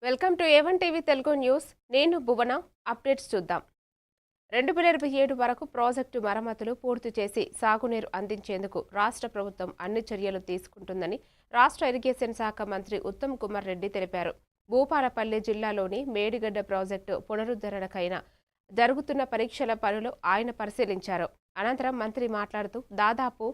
Welcome to A1 TV Telugu news. నేను భువన. Updates చూద్దాం. 2027 వరకు ప్రాజెక్టు మరమ్మతులు పూర్తి చేసి సాగునీరు అందించేందుకు రాష్ట్ర ప్రభుత్వం అన్ని చర్యలు తీసుకుంటుందని రాష్ట్ర ఇరిగేషన్ శాఖ మంత్రి ఉత్తమ్ కుమార్ రెడ్డి తెలిపారు. భూపాలపల్లి జిల్లాలోని మేడిగడ్డ ప్రాజెక్టు పునరుద్ధరణకైన జరుగుతున్న పరీక్షల పనులు ఆయన పరిశీలించారు. అనంతరం మంత్రి మాట్లాడుతూ దాదాపు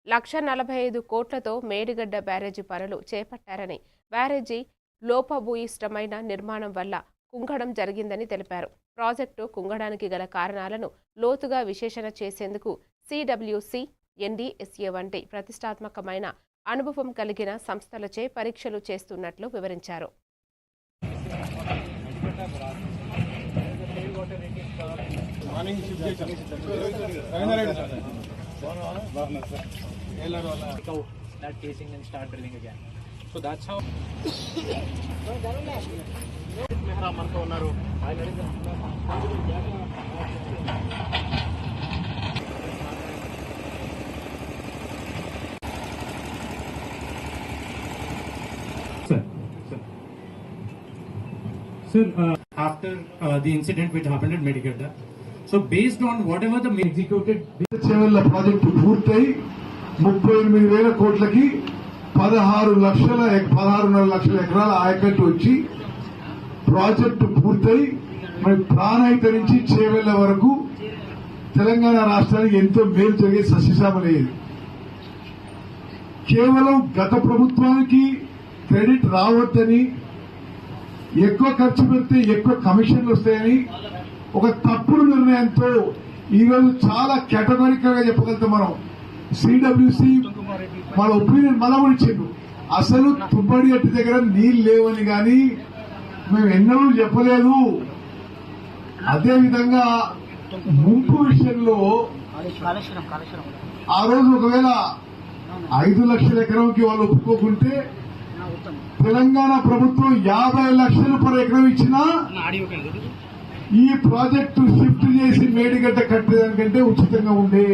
1,45 కోట్లతో మేడిగడ్డ బ్యారేజీ పనులు చేపట్టారని, బ్యారేజీ లోపభూయిష్టమైన నిర్మాణం వల్ల కుంగడం జరిగిందని తెలిపారు. ప్రాజెక్టు కుంగడానికి గల కారణాలను లోతుగా విశ్లేషణ చేసేందుకు సిడబ్ల్యూసి, ఎన్డీఎస్ఏ వంటి ప్రతిష్టాత్మకమైన అనుభవం కలిగిన సంస్థలచే పరీక్షలు చేస్తున్నట్లు వివరించారు. that casing and start drilling again. So that's how Mehra manto unnaru Sir, after the incident which happened at Medigadda, so based on whatever the executed Chevella project పూర్తయి 38,000 కోట్లకి 16.5 లక్షల ఎకరాల ఆయకట్టు వచ్చి ప్రాజెక్టు పూర్తయి మరి ప్రాణహిత నుంచి చేవెళ్ల వరకు తెలంగాణ రాష్ట్రానికి ఎంతో మేలు జరిగే సస్యశ్యామలయ్యేది. కేవలం గత ప్రభుత్వానికి క్రెడిట్ రావద్దని, ఎక్కువ ఖర్చు పెడితే ఎక్కువ కమిషన్లు వస్తాయని ఒక తప్పుడు నిర్ణయంతో ఈరోజు చాలా కేటగారికల్ గా చెప్పగలుగుతాం. మనం సిడబ్ల్యూసి మన ఒపీనియన్ మనం ఇచ్చిండు. అసలు తుబ్బడి అట్టి దగ్గర నీళ్లు లేవని గాని మేము ఎన్నడూ చెప్పలేదు. అదేవిధంగా ముంపు విషయంలో ఆ రోజు ఒకవేళ 5 లక్షల ఎకరంకి వాళ్ళు ఒప్పుకోకుంటే తెలంగాణ ప్రభుత్వం 50 లక్షలు పర్ ఎకరం ఇచ్చినా ఈ ప్రాజెక్టు షిఫ్ట్ చేసి మేడిగడ్డ కట్టేదానికంటే ఉచితంగా ఉండే.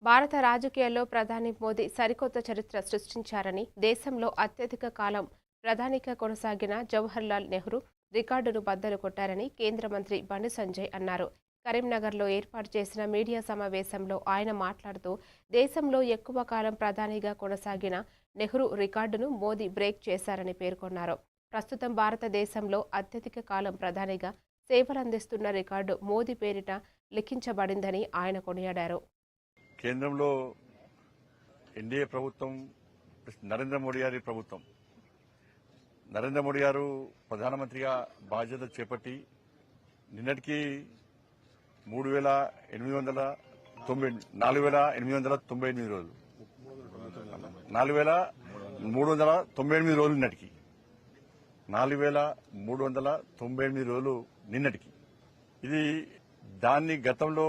భారత రాజకీయాల్లో ప్రధాని మోదీ సరికొత్త చరిత్ర సృష్టించారని, దేశంలో అత్యధిక కాలం ప్రధానిగా కొనసాగిన జవహర్లాల్ నెహ్రూ రికార్డును బద్దలు కొట్టారని కేంద్ర మంత్రి బండి సంజయ్ అన్నారు. కరీంనగర్లో ఏర్పాటు చేసిన మీడియా సమావేశంలో ఆయన మాట్లాడుతూ, దేశంలో ఎక్కువ కాలం ప్రధానిగా కొనసాగిన నెహ్రూ రికార్డును మోదీ బ్రేక్ చేశారని పేర్కొన్నారు. ప్రస్తుతం భారతదేశంలో అత్యధిక కాలం ప్రధానిగా సేవలందిస్తున్న రికార్డు మోదీ పేరిట లిఖించబడిందని ఆయన కొనియాడారు. కేంద్రంలో ఎన్డీఏ ప్రభుత్వం, నరేంద్ర మోడీ గారి ప్రభుత్వం, నరేంద్ర మోడీ గారు ప్రధానమంత్రిగా బాధ్యత చేపట్టి నిన్నటికి 4,898 రోజులు, 4,398 రోజులు నిన్నటికి, 4,398 రోజులు నిన్నటికి. ఇది దాన్ని గతంలో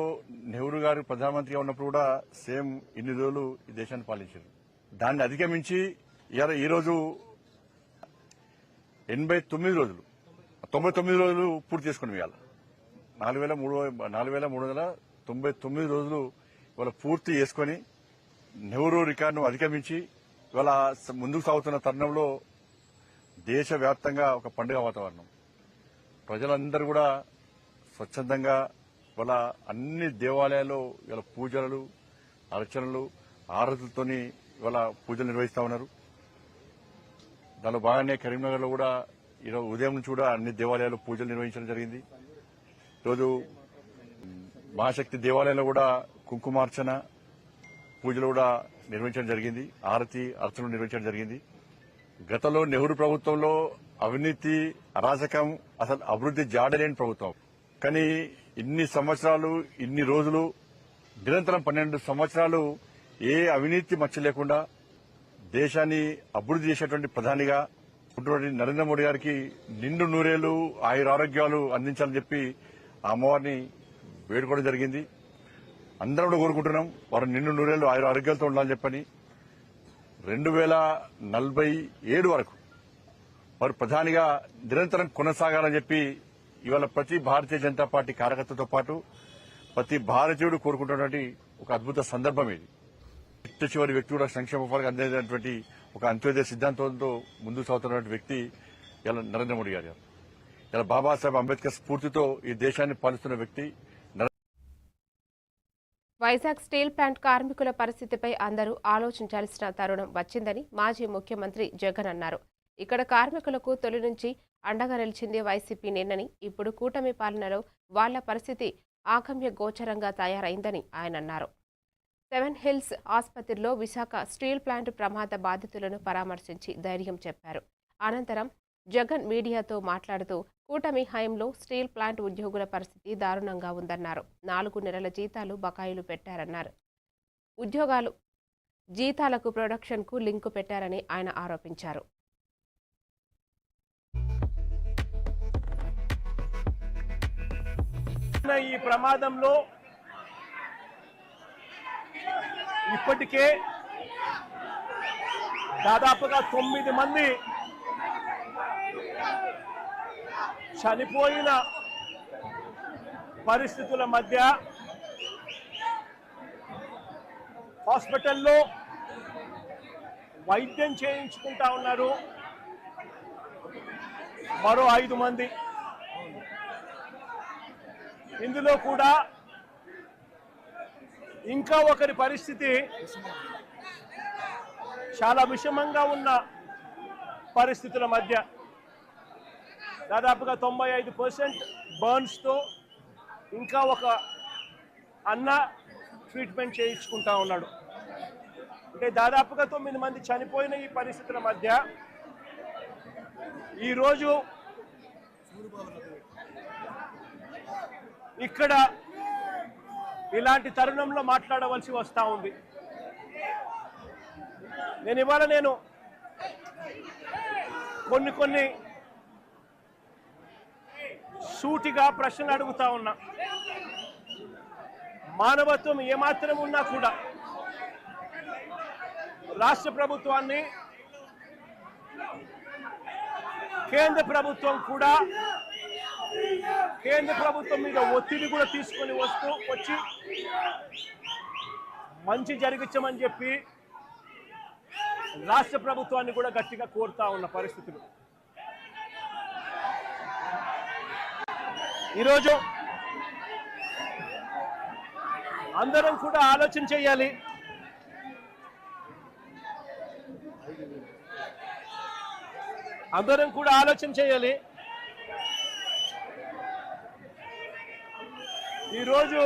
నెహ్రూ గారు ప్రధానమంత్రిగా ఉన్నప్పుడు కూడా సేమ్ ఇన్ని రోజులు ఈ దేశాన్ని పాలించారు. దాన్ని అధిగమించి ఈరోజు 99 రోజులు పూర్తి చేసుకుని ఇవాళ 4,399 రోజులు ఇవాళ పూర్తి చేసుకుని నెహ్రూ రికార్డును అధిగమించి ఇవాళ ముందుకు సాగుతున్న తరుణంలో దేశవ్యాప్తంగా ఒక పండుగ వాతావరణం. ప్రజలందరూ కూడా స్వచ్ఛందంగా ఇవాళ అన్ని దేవాలయాల్లో ఇవాళ పూజలు, అర్చనలు, ఆరతులతోని ఇవాళ పూజలు నిర్వహిస్తా ఉన్నారు. దానిలో భాగంగానే కరీంనగర్లో కూడా ఈరోజు ఉదయం నుంచి కూడా అన్ని దేవాలయాల్లో పూజలు నిర్వహించడం జరిగింది. ఈరోజు మహాశక్తి దేవాలయంలో కూడా కుంకుమార్చన పూజలు కూడా నిర్వహించడం జరిగింది. ఆరతి, అర్చనలు నిర్వహించడం జరిగింది. గతంలో నెహ్రూ ప్రభుత్వంలో అవినీతి, అరాచకం, అసలు అభివృద్ది జాడలేని ప్రభుత్వం. కానీ ఇన్ని సంవత్సరాలు, ఇన్ని రోజులు, నిరంతరం 12 సంవత్సరాలు ఏ అవినీతి మచ్చ లేకుండా దేశాన్ని అభివృద్ది చేసేటువంటి ప్రధానిగా ఉన్నటువంటి నరేంద్ర మోడీ గారికి నిండు నూరేళ్లు ఆయురారోగ్యాలు అందించాలని చెప్పి ఆ అమ్మవారిని వేడుకోవడం జరిగింది. అందరం కూడా కోరుకుంటున్నాం వారు నిండు నూరేళ్లు ఆయురారోగ్యాలతో ఉండాలని చెప్పని. 2047 వరకు వారు ప్రధానిగా నిరంతరం కొనసాగాలని చెప్పి ఇవాళ ప్రతి భారతీయ జనతా పార్టీ కార్యకర్తతో పాటు ప్రతి భారతీయుడు కోరుకుంటున్నటువంటి ఒక అద్భుత సందర్భం ఇది. చిట్ట చివరి వ్యక్తి కూడా సంక్షేమ పథకాలు అందేటటువంటి ఒక అంత్యోదయ సిద్ధాంతంతో ముందుకు సాగుతున్న వ్యక్తి ఇలా నరేంద్ర మోడీ గారు. ఇలా బాబాసాహెబ్ అంబేద్కర్ స్ఫూర్తితో ఈ దేశాన్ని పాలిస్తున్న వ్యక్తి. వైజాగ్ స్టీల్ ప్లాంట్ కార్మికుల పరిస్థితిపై అందరూ ఆలోచించాల్సిన తరుణం వచ్చిందని మాజీ ముఖ్యమంత్రి జగన్ అన్నారు. ఇక్కడ కార్మికులకు తొలి నుంచి అండగా నిలిచింది వైసీపీనేనని, ఇప్పుడు కూటమి పాలనలో వాళ్ల పరిస్థితి ఆగమ్య గోచరంగా తయారైందని ఆయన అన్నారు. సెవెన్ హిల్స్ ఆసుపత్రిలో విశాఖ స్టీల్ ప్లాంట్ ప్రమాద బాధితులను పరామర్శించి ధైర్యం చెప్పారు. అనంతరం జగన్ మీడియాతో మాట్లాడుతూ కూటమి హయాంలో స్టీల్ ప్లాంట్ ఉద్యోగుల పరిస్థితి దారుణంగా ఉందన్నారు. 4 నెలల జీతాలు బకాయిలు పెట్టారన్నారు. ఉద్యోగాలు జీతాలకు ప్రొడక్షన్కు లింకు పెట్టారని ఆయన ఆరోపించారు. ఈ ప్రమాదంలో ఇప్పటికే దాదాపుగా 9 మంది చనిపోయిన పరిస్థితుల మధ్య హాస్పిటల్లో వైద్యం చేయించుకుంటా ఉన్నారు మరో 5 మంది. ఇందులో కూడా ఇంకా ఒకరి పరిస్థితి చాలా విషమంగా ఉన్న పరిస్థితుల మధ్య దాదాపుగా 95% బర్న్స్తో ఇంకా ఒక అన్న ట్రీట్మెంట్ చేయించుకుంటా ఉన్నాడు. అంటే దాదాపుగా 9 మంది చనిపోయిన ఈ పరిస్థితుల మధ్య ఈరోజు ఇక్కడ ఇలాంటి తరుణంలో మాట్లాడవలసి వస్తూ ఉంది. ఇవాళ కొన్ని సూటిగా ప్రశ్నలు అడుగుతా ఉన్నా. మానవత్వం ఏమాత్రం ఉన్నా కూడా రాష్ట్ర ప్రభుత్వాన్ని, కేంద్ర ప్రభుత్వం కూడా కేంద్ర ప్రభుత్వం మీద ఒత్తిడి కూడా తీసుకొని వచ్చి మంచి జరిగించమని చెప్పి రాష్ట్ర ప్రభుత్వాన్ని కూడా గట్టిగా కోరుతా ఉన్న పరిస్థితులు. ఈరోజు అందరం కూడా ఆలోచన చేయాలి. ఈరోజు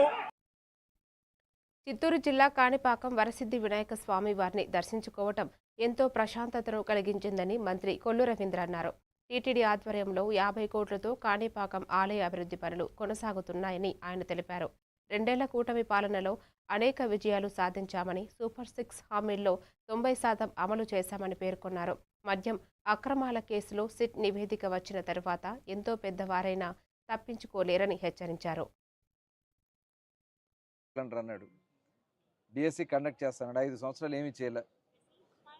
చిత్తూరు జిల్లా కాణిపాకం వరసిద్ధి వినాయక స్వామి వారిని దర్శించుకోవటం ఎంతో ప్రశాంతతను కలిగించిందని మంత్రి కొల్లు రవీంద్ర అన్నారు. టీటీడీ ఆధ్వర్యంలో 50 కోట్లతో కాణిపాకం ఆలయ అభివృద్ధి పనులు కొనసాగుతున్నాయని ఆయన తెలిపారు. 2 ఏళ్ల కూటమి పాలనలో అనేక విజయాలు సాధించామని, సూపర్ 6 హామీల్లో 90% అమలు చేశామని పేర్కొన్నారు. మద్యం అక్రమాల కేసులో సిట్ నివేదిక వచ్చిన తరువాత ఎంతో పెద్దవారైనా తప్పించుకోలేరని హెచ్చరించారు. అన్నాడు డిఎస్సి కండక్ట్ చేస్తాడు, 5 సంవత్సరాలు ఏమీ చేయలే.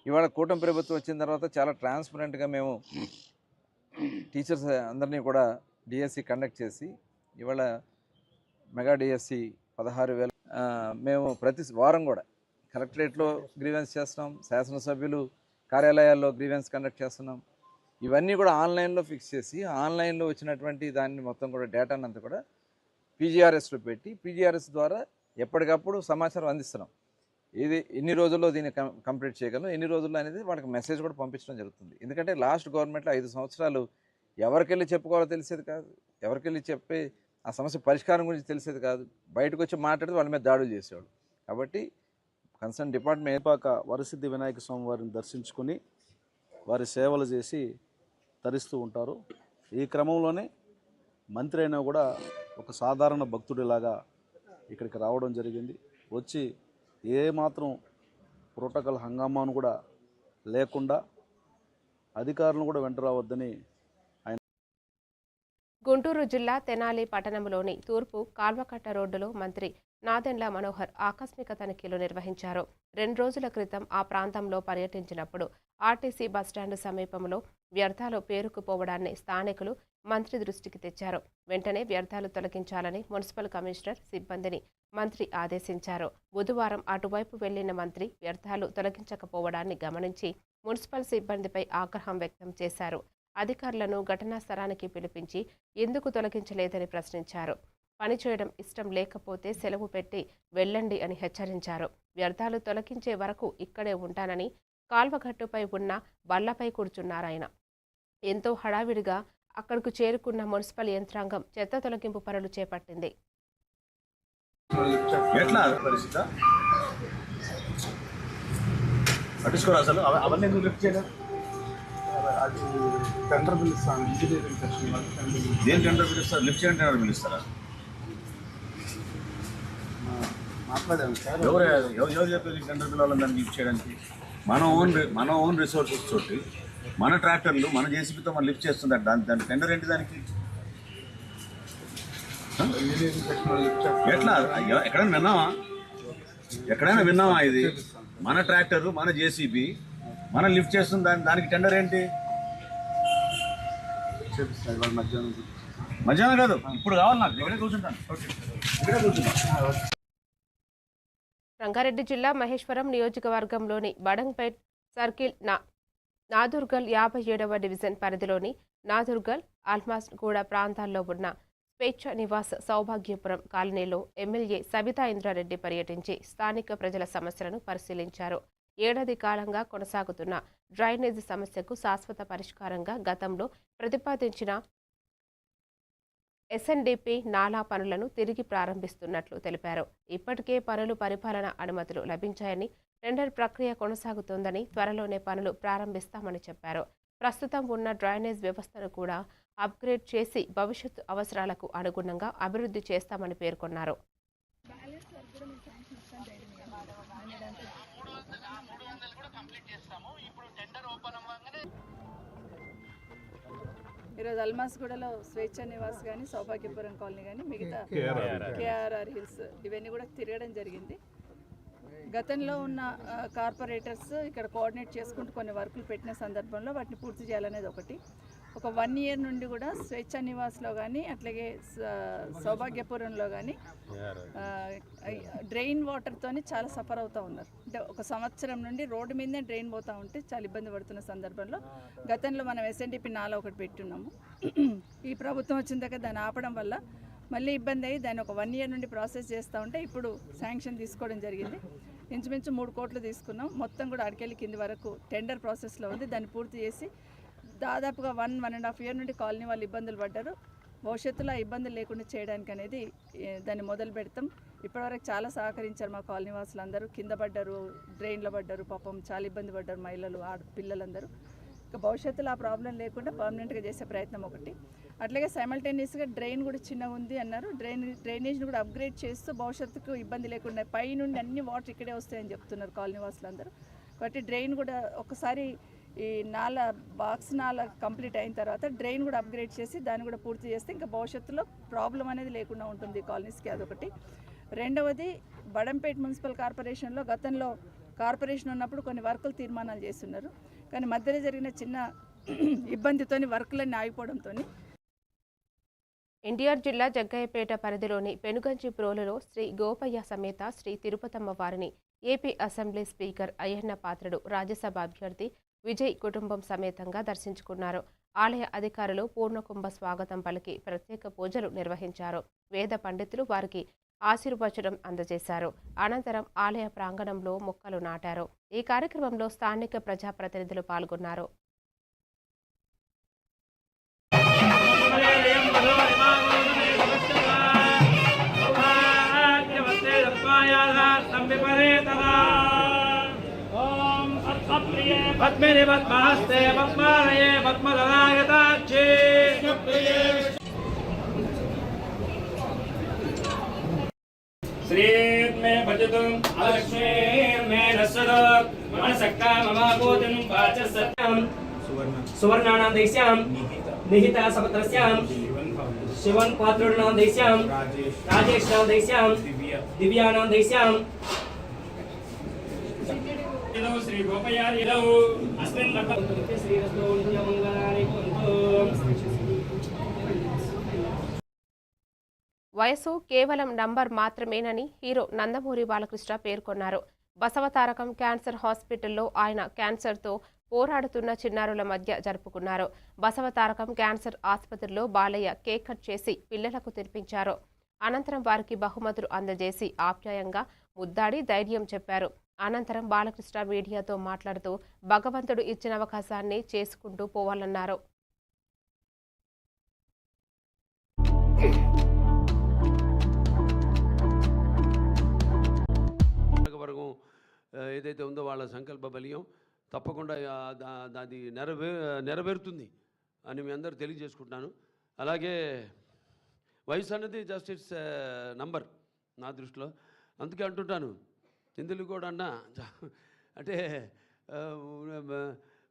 ఇవాళ కూటమి ప్రభుత్వం వచ్చిన తర్వాత చాలా ట్రాన్స్పరెంట్గా మేము టీచర్స్ అందరినీ కూడా డిఎస్సి కండక్ట్ చేసి ఇవాళ మెగా డిఎస్సి 16,000 మేము ప్రతి వారం కూడా కలెక్టరేట్లో గ్రీవెన్స్ చేస్తున్నాం, శాసనసభ్యులు కార్యాలయాల్లో గ్రీవెన్స్ కండక్ట్ చేస్తున్నాం. ఇవన్నీ కూడా ఆన్లైన్లో ఫిక్స్ చేసి ఆన్లైన్లో వచ్చినటువంటి దాన్ని మొత్తం కూడా డేటాను అంతా కూడా పీజీఆర్ఎస్లో పెట్టి పీజీఆర్ఎస్ ద్వారా ఎప్పటికప్పుడు సమాచారం అందిస్తున్నాం. ఇది ఎన్ని రోజుల్లో దీన్ని కంప్లీట్ చేయగలం, ఎన్ని రోజుల్లో అనేది వాళ్ళకి మెసేజ్ కూడా పంపించడం జరుగుతుంది. ఎందుకంటే లాస్ట్ గవర్నమెంట్లో 5 సంవత్సరాలు ఎవరికెళ్ళి చెప్పుకోవాలో తెలిసేది కాదు, ఎవరికెళ్ళి చెప్పి ఆ సమస్య పరిష్కారం గురించి తెలిసేది కాదు. బయటకు వచ్చి మాట్లాడితే వాళ్ళ మీద దాడులు చేసేవాడు. కాబట్టి కన్సర్న్ డిపార్ట్మెంట్ పాక వరసిద్ధి వినాయక స్వామి వారిని దర్శించుకొని వారి సేవలు చేసి తరిస్తూ ఉంటారు. ఈ క్రమంలోనే మంత్రి అయినా కూడా ఒక సాధారణ భక్తుడిలాగా ఇక్కడికి రావడం జరిగింది. వచ్చి ఏమాత్రం ప్రోటోకాల్ హంగామాను కూడా లేకుండా అధికారులను కూడా వెంట రావద్దని ఆయన. గుంటూరు జిల్లా తెనాలి పట్టణంలోని తూర్పు కాల్వకట్ట రోడ్డులో మంత్రి నాదెండ్ల మనోహర్ ఆకస్మిక తనిఖీలు నిర్వహించారు. 2 రోజుల క్రితం ఆ ప్రాంతంలో పర్యటించినప్పుడు ఆర్టీసీ బస్టాండు సమీపంలో వ్యర్థాలు పేరుకుపోవడాన్ని స్థానికులు మంత్రి దృష్టికి తెచ్చారు. వెంటనే వ్యర్థాలు తొలగించాలని మున్సిపల్ కమిషనర్ సిబ్బందిని మంత్రి ఆదేశించారు. బుధవారం అటువైపు వెళ్లిన మంత్రి వ్యర్థాలు తొలగించకపోవడాన్ని గమనించి మున్సిపల్ సిబ్బందిపై ఆగ్రహం వ్యక్తం చేశారు. అధికారులను ఘటనా స్థలానికి పిలిపించి ఎందుకు తొలగించలేదని ప్రశ్నించారు. పనిచేయడం ఇష్టం లేకపోతే సెలవు పెట్టి వెళ్ళండి అని హెచ్చరించారు. వ్యర్థాలు తొలగించే వరకు ఇక్కడే ఉంటానని కాల్వగట్టుపై ఉన్న బల్లపై కూర్చున్నారాయన. ఎంతో హడావిడిగా అక్కడకు చేరుకున్న మున్సిపల్ యంత్రాంగం చెత్త తొలగింపు పనులు చేపట్టింది. ఎట్లా పరిస్థితి పట్టించుకోరు అసలు అవన్నీ ఎందుకు లిఫ్ట్ చేయలేదు? అది టెండర్ బిల్ ఇస్తాను, ఇంజనీరింగ్ సెక్షన్ దేని టెండర్ బిల్ ఇస్తారు? లిఫ్ట్ చేయండి టెండర్ బిల్ ఇస్తారా? మాట్లాడాను సార్. ఎవరు చెప్పేది టెండర్ బిల్ వాళ్ళని దాన్ని లిఫ్ట్ చేయడానికి? మన ఓన్ రిసోర్సెస్ తోటి మన ట్రాక్టర్లు మన జేసీబీతో మనం లిఫ్ట్ చేస్తుంటారు. దాని టెండర్ ఏంటి దానికి? ఇంజనీరింగ్ సెక్షన్ ఎట్లా? ఎక్కడైనా విన్నామా ఇది? మన ట్రాక్టర్ మన జేసీబీ మనం లిఫ్ట్ చేస్తుంది, దానికి టెండర్ ఏంటి? చేపిస్తాను ఇవాళ మధ్యాహ్నం కాదు, ఇప్పుడు కావాలి నాకు. ఇక్కడే కూర్చుంటాను. రంగారెడ్డి జిల్లా మహేశ్వరం నియోజకవర్గంలోని బడంగ్పేట్ సర్కిల్ నాదుర్గల్ 57వ డివిజన్ పరిధిలోని నాదుర్గల్ అల్మాస్గూడ ప్రాంతాల్లో ఉన్న స్వేచ్ఛ నివాస్ సౌభాగ్యపురం కాలనీలో ఎమ్మెల్యే సబితా ఇంద్రారెడ్డి పర్యటించి స్థానిక ప్రజల సమస్యలను పరిశీలించారు. ఏడాది కాలంగా కొనసాగుతున్న డ్రైనేజీ సమస్యకు శాశ్వత పరిష్కారంగా గతంలో ప్రతిపాదించిన ఎస్ఎన్డిపి నాలా పనులను తిరిగి ప్రారంభిస్తున్నట్లు తెలిపారు. ఇప్పటికే పనులు పరిపాలన అనుమతులు లభించాయని, టెండర్ ప్రక్రియ కొనసాగుతోందని, త్వరలోనే పనులు ప్రారంభిస్తామని చెప్పారు. ప్రస్తుతం ఉన్న డ్రైనేజ్ వ్యవస్థను కూడా అప్గ్రేడ్ చేసి భవిష్యత్తు అవసరాలకు అనుగుణంగా అభివృద్ధి చేస్తామని పేర్కొన్నారు. ఈరోజు అల్మాస్గూడలో స్వేచ్ఛ నివాస్ కానీ, సౌభాగ్యపురం కాలనీ కానీ, మిగతా కేఆర్ఆర్ హిల్స్ ఇవన్నీ కూడా తిరగడం జరిగింది. గతంలో ఉన్న కార్పొరేటర్స్ ఇక్కడ కోఆర్డినేట్ చేసుకుంటూ కొన్ని వర్కులు పెట్టిన సందర్భంలో వాటిని పూర్తి చేయాలనేది ఒకటి. ఒక 1 year నుండి కూడా స్వేచ్ఛ నివాస్లో కానీ, అట్లాగే సౌభాగ్యపురంలో కానీ డ్రైన్ వాటర్తోని చాలా సఫర్ అవుతూ ఉన్నారు. అంటే 1 సంవత్సరం నుండి రోడ్డు మీదనే డ్రైన్ పోతూ ఉంటే చాలా ఇబ్బంది పడుతున్న సందర్భంలో గతంలో మనం ఎస్ఎన్డిపి నాలా ఒకటి పెట్టున్నాము. ఈ ప్రభుత్వం వచ్చిన దగ్గర దాన్ని ఆపడం వల్ల మళ్ళీ ఇబ్బంది అయ్యి దాన్ని ఒక 1 year నుండి ప్రాసెస్ చేస్తూ ఉంటే ఇప్పుడు శాంక్షన్ తీసుకోవడం జరిగింది. ఇంచుమించు 3 కోట్లు తీసుకున్నాం. మొత్తం కూడా అడికెళ్ళి కింది వరకు టెండర్ ప్రాసెస్లో ఉంది. దాన్ని పూర్తి చేసి దాదాపుగా 1.5 year నుండి కాలనీ వాళ్ళు ఇబ్బందులు పడ్డారు. భవిష్యత్తులో ఇబ్బందులు లేకుండా చేయడానికి అనేది దాన్ని మొదలు పెడతాం. ఇప్పటివరకు చాలా సహకరించారు మా కాలనీ వాసులు అందరూ. కింద పడ్డారు, డ్రైన్లో పడ్డారు, పాపం చాలా ఇబ్బంది పడ్డారు మహిళలు, పిల్లలందరూ. ఇక భవిష్యత్తులో ఆ ప్రాబ్లం లేకుండా పర్మనెంట్గా చేసే ప్రయత్నం ఒకటి. అట్లాగే సైమల్టేనియస్గా డ్రైన్ కూడా చిన్నగా ఉంది అన్నారు. డ్రైనేజ్ని కూడా అప్గ్రేడ్ చేస్తూ భవిష్యత్తుకు ఇబ్బంది లేకుండా పై నుండి అన్ని వాటర్ ఇక్కడే వస్తాయని చెప్తున్నారు కాలనీ వాసులు అందరూ. కాబట్టి డ్రైన్ కూడా ఒకసారి ఈ బాక్స్ నాలా కంప్లీట్ అయిన తర్వాత డ్రైన్ కూడా అప్గ్రేడ్ చేసి దాన్ని కూడా పూర్తి చేస్తే ఇంకా భవిష్యత్తులో ప్రాబ్లం అనేది లేకుండా ఉంటుంది కాలనీస్కి. అదొకటి. రెండవది, బడంపేట్ మున్సిపల్ కార్పొరేషన్లో గతంలో కార్పొరేషన్ ఉన్నప్పుడు కొన్ని వర్కులు తీర్మానాలు చేస్తున్నారు. కానీ మధ్యలో జరిగిన చిన్న ఇబ్బందితోని వర్కులన్నీ ఆగిపోవడంతో ఎన్టీఆర్ జిల్లా జగ్గయ్యపేట పరిధిలోని పెనుగంచి ప్రోలులో శ్రీ గోపయ్య సమేత శ్రీ తిరుపతమ్మ వారిని AP assembly speaker Ayyanna Patrudu Rajya Sabha అభ్యర్థి విజయ్ కుటుంబం సమేతంగా దర్శించుకున్నారు. ఆలయ అధికారులు పూర్ణకుంభ స్వాగతం పలికి ప్రత్యేక పూజలు నిర్వహించారు. వేద పండితులు వారికి ఆశీర్వచనం అందజేశారు. అనంతరం ఆలయ ప్రాంగణంలో మొక్కలు నాటారు. ఈ కార్యక్రమంలో స్థానిక ప్రజాప్రతినిధులు పాల్గొన్నారు. పద్మిని పద్మహస్తే పద్మాలయే పద్మదలాయతాక్షే శ్రీమే భజతం అలక్ష్మీర్మే నస్సదత్ మనసక్కా మమాభూతం వాచ సత్యం సువర్ణానాం దైస్యాం నిహిత సపత్రస్యాం శివన్ పాత్రుడానాం దైస్యాం రాజేష్నాం దైస్యాం దివ్యానాం దైస్యాం శ్రీ వయసు కేవలం నంబర్ మాత్రమేనని హీరో నందమూరి బాలకృష్ణ పేర్కొన్నారు. బసవతారకం క్యాన్సర్ హాస్పిటల్లో ఆయన క్యాన్సర్తో పోరాడుతున్న చిన్నారుల మధ్య జరుపుకున్నారు. బసవతారకం క్యాన్సర్ ఆసుపత్రిలో బాలయ్య కేక్ కట్ చేసి పిల్లలకు తినిపించారు. అనంతరం వారికి బహుమతులు అందజేసి ఆప్యాయంగా ముద్దాడి ధైర్యం చెప్పారు. అనంతరం బాలకృష్ణ మీడియాతో మాట్లాడుతూ భగవంతుడు ఇచ్చిన అవకాశాన్ని చేసుకుంటూ పోవాలన్నారు. వరకు ఏదైతే ఉందో వాళ్ళ సంకల్ప బలీయం తప్పకుండా అది నెరవేరుతుంది అని మీ అందరూ తెలియజేసుకుంటున్నాను. అలాగే వయసు అన్నది జస్ట్ ఇట్స్ నంబర్ నా దృష్టిలో. అందుకే అంటుంటాను ఇందులో కూడా అన్నా అంటే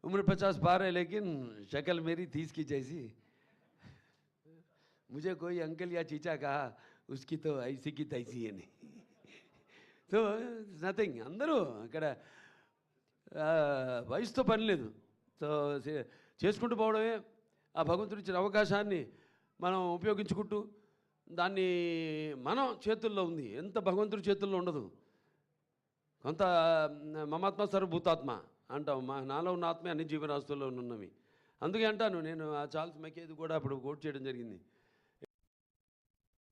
उम्र 50 पार है लेकिन शक्ल मेरी 30 की जैसी. मुझे कोई अंकल या चीचा कहा उसकी तो ऐसी की तैसी है नहीं. So nothing. అందరూ అక్కడ వయసుతో పని లేదు. సో చేసుకుంటూ పోవడమే ఆ భగవంతుడు ఇచ్చిన అవకాశాన్ని మనం ఉపయోగించుకుంటూ దాన్ని మనం చేతుల్లో ఉంది. ఎంత భగవంతుడి చేతుల్లో ఉండదు. కొంత మమాత్మ సర్వభూతాత్మ అంటాం. నాలో ఉన్న ఆత్మే అన్ని జీవరాశుల్లో ఉన్నవి. అందుకే అంటాను నేను ఆ చార్ల్స్ మెకేది కూడా అప్పుడు కోట్ చేయడం జరిగింది.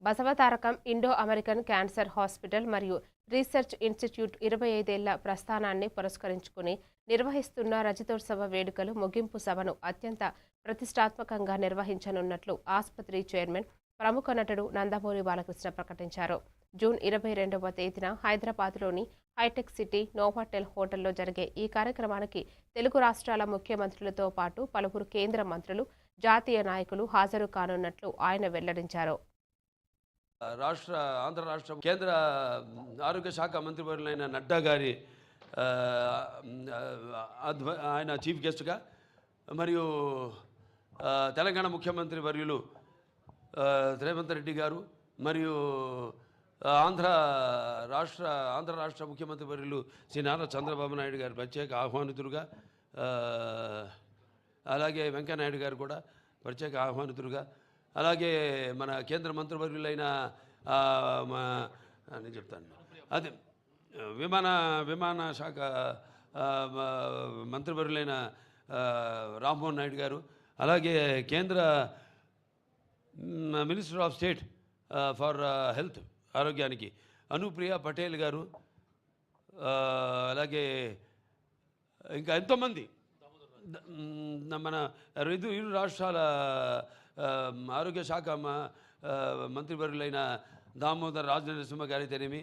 Basavatarakam Indo American cancer hospital మరియు రీసెర్చ్ ఇన్స్టిట్యూట్ 25 ఏళ్ల ప్రస్థానాన్ని పురస్కరించుకుని నిర్వహిస్తున్న రజతోత్సవ వేడుకలు ముగింపు సభను అత్యంత ప్రతిష్టాత్మకంగా నిర్వహించనున్నట్లు ఆసుపత్రి చైర్మన్ ప్రముఖ నటుడు నందమూరి బాలకృష్ణ ప్రకటించారు. జూన్ 22వ తేదీన హైదరాబాద్లోని హైటెక్ సిటీ నోవాటెల్ హోటల్లో జరిగే ఈ కార్యక్రమానికి తెలుగు రాష్ట్రాల ముఖ్యమంత్రులతో పాటు పలువురు కేంద్ర మంత్రులు, జాతీయ నాయకులు హాజరు కానున్నట్లు ఆయన వెల్లడించారు. ఆంధ్ర రాష్ట్ర కేంద్ర ఆరోగ్య శాఖ మంత్రివర్యులైన నడ్డా గారి ఆయన చీఫ్ గెస్ట్గా, మరియు తెలంగాణ ముఖ్యమంత్రి వర్యులు రేవంత్ రెడ్డి గారు, మరియు ఆంధ్ర రాష్ట్ర ముఖ్యమంత్రి వర్యులు శ్రీ నారా చంద్రబాబు నాయుడు గారు ప్రత్యేక ఆహ్వానితులుగా, అలాగే వెంకయ్యనాయుడు గారు కూడా ప్రత్యేక ఆహ్వానితులుగా, అలాగే మన కేంద్ర మంత్రివర్యులైన నేను చెప్తాను అదే విమాన శాఖ మంత్రివర్యులైన రామ్మోహన్ నాయుడు గారు, అలాగే కేంద్ర minister of state for health ఆరోగ్యానికి అనుప్రియ పటేల్ గారు, అలాగే ఇంకా ఎంతోమంది మన ఇరు రాష్ట్రాల ఆరోగ్య శాఖ మంత్రివర్యులైన దామోదర్ రాజనరసింహ గారైతేనేమి,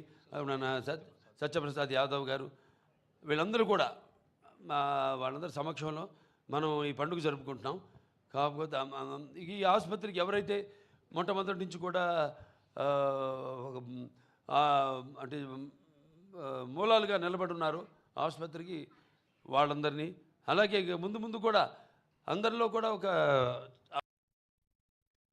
మన సత్యప్రసాద్ యాదవ్ గారు, వీళ్ళందరూ కూడా వాళ్ళందరి సమక్షంలో మనం ఈ పండుగ జరుపుకుంటున్నాం. కాకపోతే ఈ ఆసుపత్రికి ఎవరైతే మొట్టమొదటి నుంచి కూడా అంటే మూలాలుగా నిలబడున్నారో ఆసుపత్రికి వాళ్ళందరినీ, అలాగే ముందు కూడా అందరిలో కూడా ఒక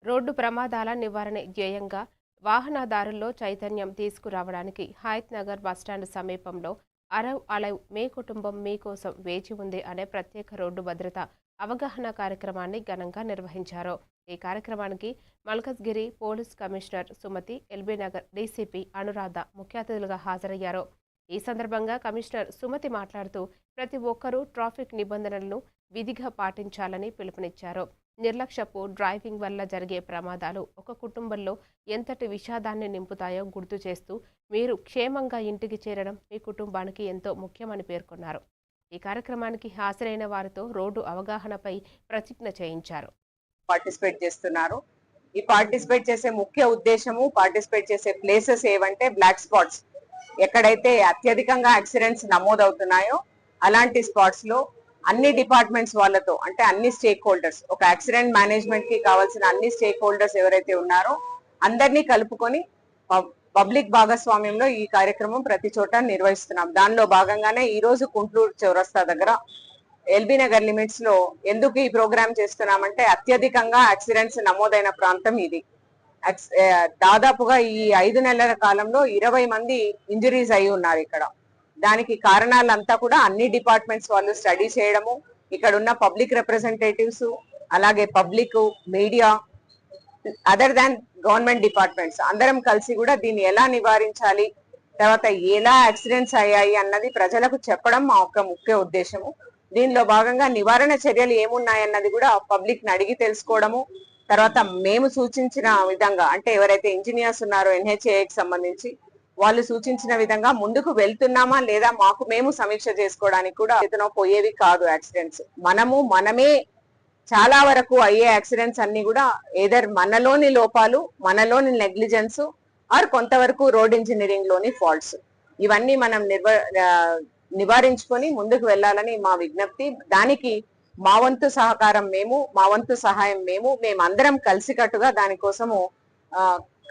రోడ్డు ప్రమాదాల నివారణ ధ్యేయంగా వాహనదారుల్లో చైతన్యం తీసుకురావడానికి హయత్ నగర్ బస్టాండ్ సమీపంలో అరైవ్ అలైవ్ మీ కుటుంబం మీకోసం వేచి ఉంది అనే ప్రత్యేక రోడ్డు భద్రత అవగాహన కార్యక్రమాన్ని ఘనంగా నిర్వహించారు. ఈ కార్యక్రమానికి Malkajgiri police commissioner Sumathi, LB Nagar DCP Anuradha ముఖ్య అతిథులుగా హాజరయ్యారు. ఈ సందర్భంగా కమిషనర్ సుమతి మాట్లాడుతూ ప్రతి ఒక్కరూ ట్రాఫిక్ నిబంధనలను విధిగా పాటించాలని పిలుపునిచ్చారు. నిర్లక్ష్యపు డ్రైవింగ్ వల్ల జరిగే ప్రమాదాలు ఒక కుటుంబంలో ఎంతటి విషాదాన్ని నింపుతాయో గుర్తు చేస్తూ మీరు క్షేమంగా ఇంటికి చేరడం మీ కుటుంబానికి ఎంతో ముఖ్యమని పేర్కొన్నారు. ఈ కార్యక్రమానికి హాజరైన వారితో రోడ్డు అవగాహనపై ప్రతిజ్ఞ చేయించారు. పార్టిసిపేట్ చేస్తున్నారు. ఈ పార్టిసిపేట్ చేసే ముఖ్య ఉద్దేశము, పార్టిసిపేట్ చేసే ప్లేసెస్ ఏవంటే బ్లాక్ స్పాట్స్, ఎక్కడైతే అత్యధికంగా యాక్సిడెంట్స్ నమోదవుతున్నాయో అలాంటి స్పాట్స్ లో అన్ని డిపార్ట్మెంట్స్ వాళ్ళతో, అంటే అన్ని స్టేక్ హోల్డర్స్, ఒక యాక్సిడెంట్ మేనేజ్మెంట్ కి కావాల్సిన అన్ని స్టేక్ హోల్డర్స్ ఎవరైతే ఉన్నారో అందరినీ కలుపుకొని పబ్లిక్ భాగస్వామ్యంలో ఈ కార్యక్రమం ప్రతి చోట నిర్వహిస్తున్నాం. దానిలో భాగంగానే ఈ రోజు కుంట్లూరు చౌరస్తా దగ్గర ఎల్బీ నగర్ లిమిట్స్ లో ఎందుకు ఈ ప్రోగ్రామ్ చేస్తున్నామంటే అత్యధికంగా యాక్సిడెంట్స్ నమోదైన ప్రాంతం ఇది. దాదాపుగా ఈ 5 నెలల కాలంలో 20 మంది ఇంజరీస్ అయి ఉన్నారు ఇక్కడ. దానికి కారణాలంతా కూడా అన్ని డిపార్ట్మెంట్స్ వాళ్ళు స్టడీ చేయడము, ఇక్కడ ఉన్న పబ్లిక్ రిప్రజెంటేటివ్స్, అలాగే public, media, other than government departments అందరం కలిసి కూడా దీన్ని ఎలా నివారించాలి, తర్వాత ఎలా యాక్సిడెంట్స్ అయ్యాయి అన్నది ప్రజలకు చెప్పడం మా యొక్క ముఖ్య ఉద్దేశము. దీనిలో భాగంగా నివారణ చర్యలు ఏమున్నాయన్నది కూడా పబ్లిక్ ని అడిగి తెలుసుకోవడము, తర్వాత మేము సూచించిన విధంగా అంటే ఎవరైతే ఇంజనీర్స్ ఉన్నారో NHAIకి సంబంధించి వాళ్ళు సూచించిన విధంగా ముందుకు వెళ్తున్నామా లేదా మాకు మేము సమీక్ష చేసుకోవడానికి కూడా చేతనో పోయేవి కాదు యాక్సిడెంట్స్. మనమే చాలా వరకు అయ్యే యాక్సిడెంట్స్ అన్ని కూడా ఏదర్ మనలోని లోపాలు, మనలోని నెగ్లిజెన్స్ ఆర్ కొంతవరకు రోడ్ ఇంజనీరింగ్ లోని ఫాల్ట్స్. ఇవన్నీ మనం నివారించుకొని ముందుకు వెళ్ళాలని మా విజ్ఞప్తి. దానికి మా వంతు సహకారం మా వంతు సహాయం మేమందరం కలిసికట్టుగా దానికోసము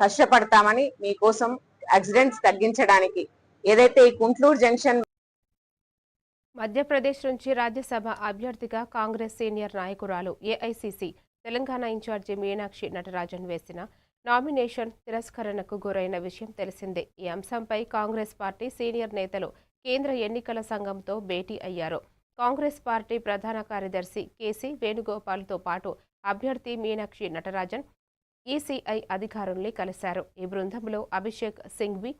కష్టపడతామని, మీకోసం యాక్సిడెంట్స్ తగ్గించడానికి ఏదైతే ఈ కుంట్లూరు జంక్షన్. మధ్యప్రదేశ్ నుంచి రాజ్యసభ అభ్యర్థిగా కాంగ్రెస్ సీనియర్ నాయకురాలు ఏఐసీసీ తెలంగాణ ఇన్ఛార్జి మీనాక్షి నటరాజన్ వేసిన నామినేషన్ తిరస్కరణకు గురైన విషయం తెలిసిందే. ఈ అంశంపై కాంగ్రెస్ పార్టీ సీనియర్ నేతలు కేంద్ర ఎన్నికల సంఘంతో భేటీ అయ్యారు. కాంగ్రెస్ పార్టీ ప్రధాన కార్యదర్శి కేసీ వేణుగోపాల్తో పాటు అభ్యర్థి మీనాక్షి నటరాజన్ ఈసీఐ అధికారుల్ని కలిశారు. ఈ బృందంలో అభిషేక్ సింఘ్వి,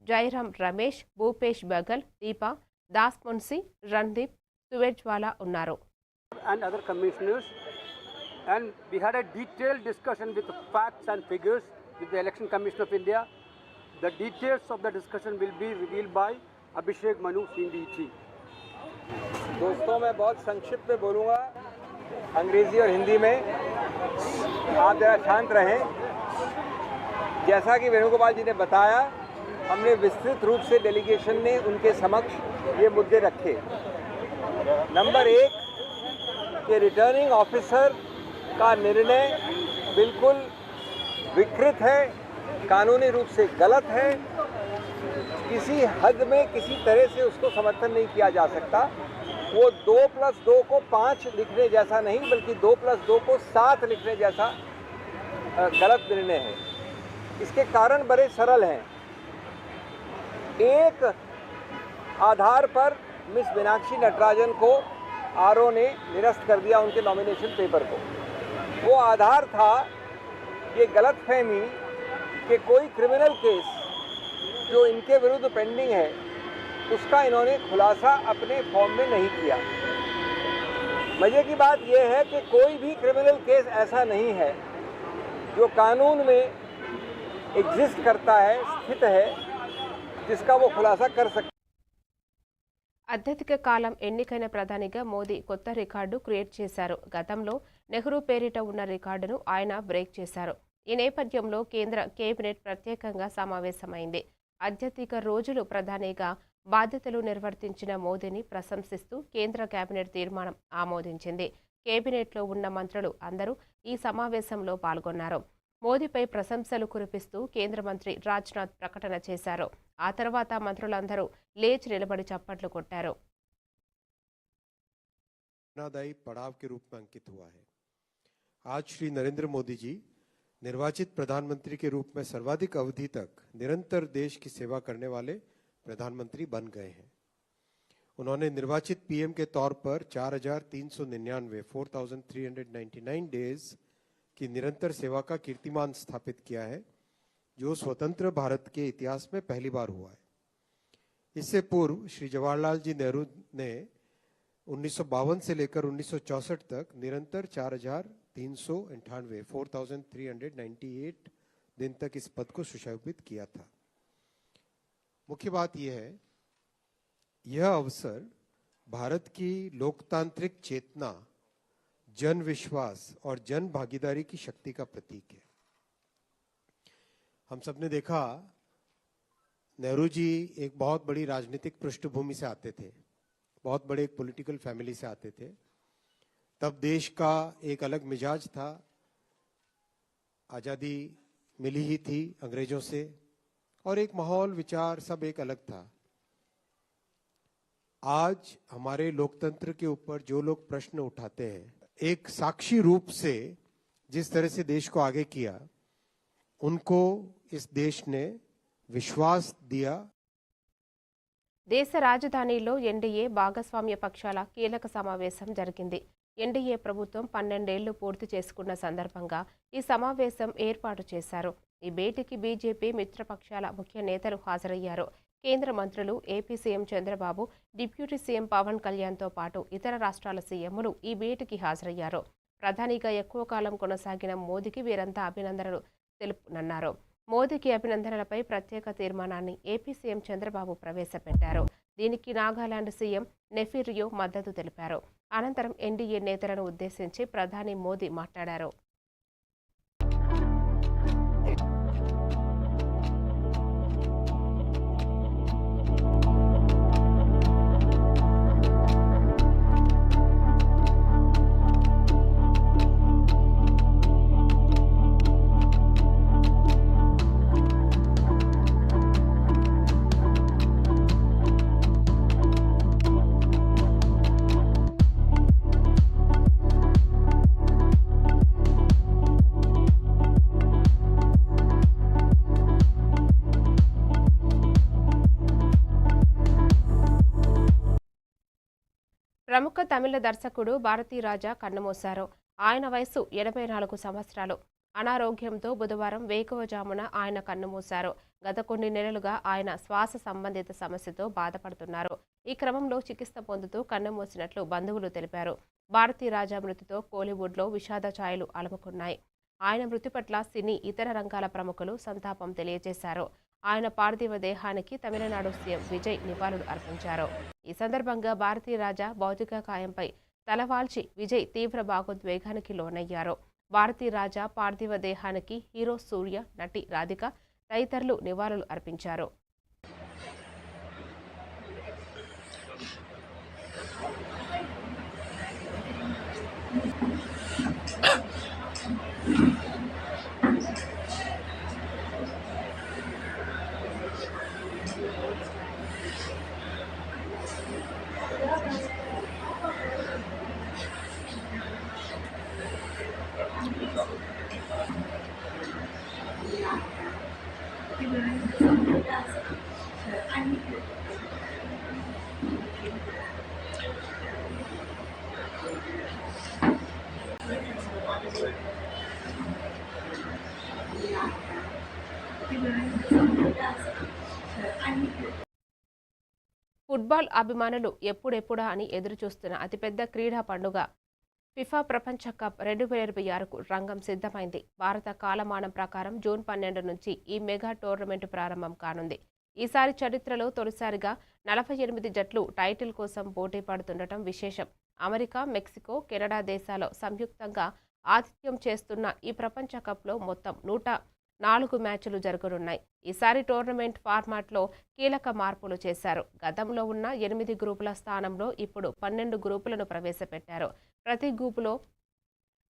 జైరాం రమేష్, భూపేష్ బగల్, దీపా దాస్ మున్సీ, రణ్దీప్ సువేజ్వాలా ఉన్నారు. And we had a detailed discussion with facts and figures with the Election Commission of India. The details of the discussion will be revealed by Abhishek Manu Singhi. दोस्तों, मैं बहुत संक्षिप्त में बोलूँगा, अंग्रेजी और हिंदी में। आप जरा शांत रहें। जैसा कि वेणुगोपाल जी ने बताया, हमने विस्तृत रूप से डेलीगेशन ने उनके समक्ष ये मुद्दे रखे। नंबर 1 कि रिटर्निंग ऑफिसर का निर्णय बिल्कुल विकृत है, कानूनी रूप से गलत है, किसी हद में किसी तरह से उसको समर्थन नहीं किया जा सकता। वो 2+2 को 5 लिखने जैसा नहीं, बल्कि 2+2 को 7 लिखने जैसा गलत निर्णय है। इसके कारण बड़े सरल हैं। एक आधार पर मिस मीनाक्षी नटराजन को आरओ ने निरस्त कर दिया उनके नॉमिनेशन पेपर को। वो आधार था ये गलतफहमी कि कोई क्रिमिनल केस जो इनके विरुद्ध पेंडिंग है उसका इन्होंने खुलासा अपने फॉर्म में नहीं किया। मजे की बात यह है कि कोई भी क्रिमिनल केस ऐसा नहीं है जो कानून में एग्जिस्ट करता है, स्थित है, जिसका वो खुलासा कर सकता। అత్యధిక కాలం ఎన్నికైన ప్రధానిగా మోదీ కొత్త రికార్డు క్రియేట్ చేశారు. గతంలో నెహ్రూ పేరిట ఉన్న రికార్డును ఆయన బ్రేక్ చేశారు. ఈ నేపథ్యంలో కేంద్ర కేబినెట్ ప్రత్యేకంగా సమావేశమైంది. అత్యధిక రోజులు ప్రధానిగా బాధ్యతలు నిర్వర్తించిన మోదీని ప్రశంసిస్తూ కేంద్ర కేబినెట్ తీర్మానం ఆమోదించింది. కేబినెట్లో ఉన్న మంత్రులు అందరూ ఈ సమావేశంలో పాల్గొన్నారు. మోదీపై ప్రశంసలు కురిపిస్తూ కేంద్ర మంత్రి రాజ్నాథ్ ప్రకటన చేశారు. ఆ తర్వాత మంత్రులందరూ లేచి నిలబడి చప్పట్లు కొట్టారు. पड़ाव के रूप में अंकित हुआ है। आज श्री नरेंद्र मोदी जी निर्वाचित प्रधानमंत्री के रूप में सर्वाधिक अवधि तक निरंतर देश की सेवा करने वाले प्रधानमंत्री बन गए हैं। उन्होंने निर्वाचित पीएम के तौर पर 4,399 डेज की निरंतर सेवा का कीर्तिमान स्थापित किया है, जो स्वतंत्र भारत के इतिहास में पहली बार हुआ है। इससे पूर्व श्री जवाहरलाल जी नेहरू ने 1952 से लेकर 1964 तक निरंतर 4,398 दिन तक इस पद को सुशोभित किया था। मुख्य बात यह है, यह अवसर भारत की लोकतांत्रिक चेतना, जन विश्वास और जन भागीदारी की शक्ति का प्रतीक है। हम सबने देखा, नेहरू जी एक बहुत बड़ी राजनीतिक पृष्ठभूमि से आते थे, बहुत बड़े एक पॉलिटिकल फैमिली से आते थे। तब देश का एक अलग मिजाज था, आजादी मिली ही थी अंग्रेजों से, और एक माहौल, विचार सब एक अलग था। आज हमारे लोकतंत्र के ऊपर जो लोग प्रश्न उठाते हैं, एक साक्षी रूप से जिस तरह से देश को आगे किया, उनको इस देश ने विश्वास दिया। దేశ రాజధానిలో ఎన్డీఏ భాగస్వామ్య పక్షాల కీలక సమావేశం జరిగింది. ఎన్డీఏ ప్రభుత్వం 12 ఏళ్లు పూర్తి చేసుకున్న సందర్భంగా ఈ సమావేశం ఏర్పాటు చేశారు. ఈ భేటీకి బీజేపీ మిత్రపక్షాల ముఖ్య నేతలు హాజరయ్యారు. కేంద్ర మంత్రులు, AP CM Chandrababu, deputy CM Pawan కళ్యాణ్తో పాటు ఇతర రాష్ట్రాల సీఎంలు ఈ భేటీకి హాజరయ్యారు. ప్రధానిగా ఎక్కువ కాలం కొనసాగిన మోదీకి వీరంతా అభినందనలు తెలుపునన్నారు. మోదీకి అభినందనలపై ప్రత్యేక తీర్మానాన్ని ఏపీ సీఎం చంద్రబాబు ప్రవేశపెట్టారు. దీనికి నాగాలాండ్ సీఎం నెఫిరియో మద్దతు తెలిపారు. అనంతరం ఎన్డీఏ నేతలను ఉద్దేశించి ప్రధాని మోదీ మాట్లాడారు. ప్రముఖ తమిళ దర్శకుడు భారతీరాజా కన్నుమూశారు. ఆయన వయసు 84 సంవత్సరాలు. అనారోగ్యంతో బుధవారం వేకువజామున ఆయన కన్నుమూశారు. గత కొన్ని నెలలుగా ఆయన శ్వాస సంబంధిత సమస్యతో బాధపడుతున్నారు. ఈ క్రమంలో చికిత్స పొందుతూ కన్నుమూసినట్లు బంధువులు తెలిపారు. భారతీరాజా మృతితో కోలీవుడ్లో విషాద ఛాయలు అలుముకున్నాయి. ఆయన మృతి పట్ల సినీ, ఇతర రంగాల ప్రముఖులు సంతాపం తెలియజేశారు. ఆయన పార్థివ దేహానికి తమిళనాడు సీఎం విజయ్ నివాళులు అర్పించారు. ఈ సందర్భంగా భారతీరాజా భౌతిక కాయంపై తలవాల్చి విజయ్ తీవ్ర భావోద్వేగానికి లోనయ్యారు. భారతీరాజా పార్థివ దేహానికి హీరో సూర్య, నటి రాధిక తదితరులు నివాళులు అర్పించారు. ఫుట్బాల్ అభిమానులు ఎప్పుడెప్పుడా అని ఎదురుచూస్తున్న అతిపెద్ద క్రీడా పండుగ ఫిఫా ప్రపంచ కప్ 2026కు రంగం సిద్ధమైంది. భారత కాలమానం ప్రకారం జూన్ 12 నుంచి ఈ మెగా టోర్నమెంటు ప్రారంభం కానుంది. ఈసారి చరిత్రలో తొలిసారిగా 48 జట్లు టైటిల్ కోసం పోటీ పడుతుండటం విశేషం. అమెరికా, మెక్సికో, కెనడా దేశాలు సంయుక్తంగా ఆతిథ్యం చేస్తున్న ఈ ప్రపంచ కప్లో మొత్తం 104 మ్యాచ్లు జరగనున్నాయి. ఈసారి టోర్నమెంట్ ఫార్మాట్లో కీలక మార్పులు చేశారు. గతంలో ఉన్న 8 గ్రూపుల స్థానంలో ఇప్పుడు 12 గ్రూపులను ప్రవేశపెట్టారు. ప్రతి గ్రూపులో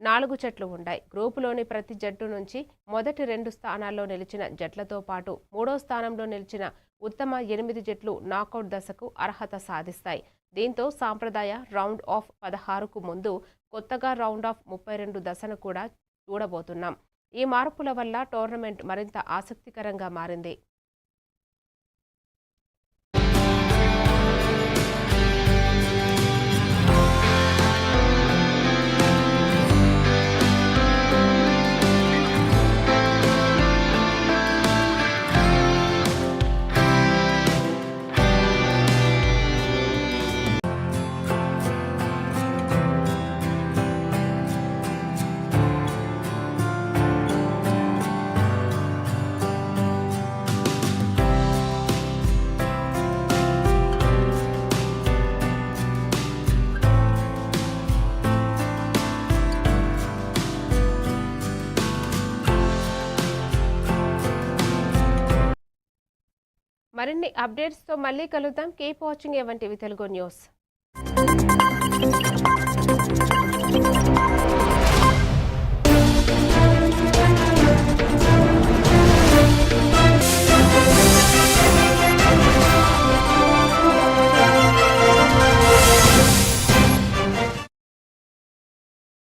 4 జట్లు ఉంటాయి. గ్రూపులోని ప్రతి జట్టు నుంచి మొదటి 2 స్థానాల్లో నిలిచిన జట్లతో పాటు 3వ స్థానంలో నిలిచిన ఉత్తమ 8 జట్లు నాకౌట్ దశకు అర్హత సాధిస్తాయి. దీంతో సాంప్రదాయ రౌండ్ ఆఫ్ 16కు ముందు కొత్తగా రౌండ్ ఆఫ్ 32 దశను కూడా చూడబోతున్నాం. ఈ మార్పుల వల్ల టోర్నమెంట్ మరింత ఆసక్తికరంగా మారింది. మరిన్ని అప్డేట్స్తో మళ్ళీ కలుద్దాం. Keep watching A1 TV Telugu news.